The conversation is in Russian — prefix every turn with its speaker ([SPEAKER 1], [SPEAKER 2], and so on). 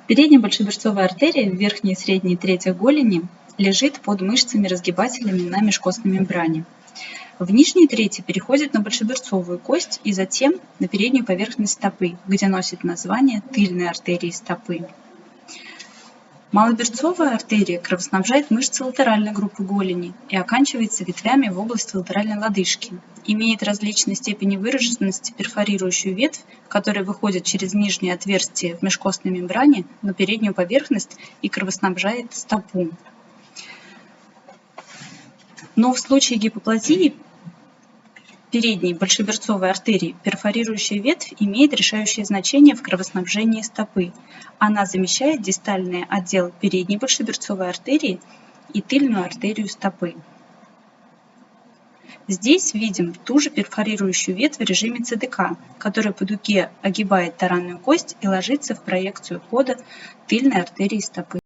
[SPEAKER 1] Передняя большеберцовая артерия в верхней и средней третьих голени лежит под мышцами-разгибателями на межкостной мембране. В нижней трети переходит на большеберцовую кость и затем на переднюю поверхность стопы, где носит название тыльной артерии стопы. Малоберцовая артерия кровоснабжает мышцы латеральной группы голени и оканчивается ветвями в области латеральной лодыжки. Имеет различной степени выраженности перфорирующую ветвь, которая выходит через нижнее отверстие в межкостной мембране на переднюю поверхность и кровоснабжает стопу. Но в случае гипоплазии передней большеберцовой артерии перфорирующая ветвь имеет решающее значение в кровоснабжении стопы. Она замещает дистальный отдел передней большеберцовой артерии и тыльную артерию стопы. Здесь видим ту же перфорирующую ветвь в режиме ЦДК, которая по дуге огибает таранную кость и ложится в проекцию хода тыльной артерии стопы.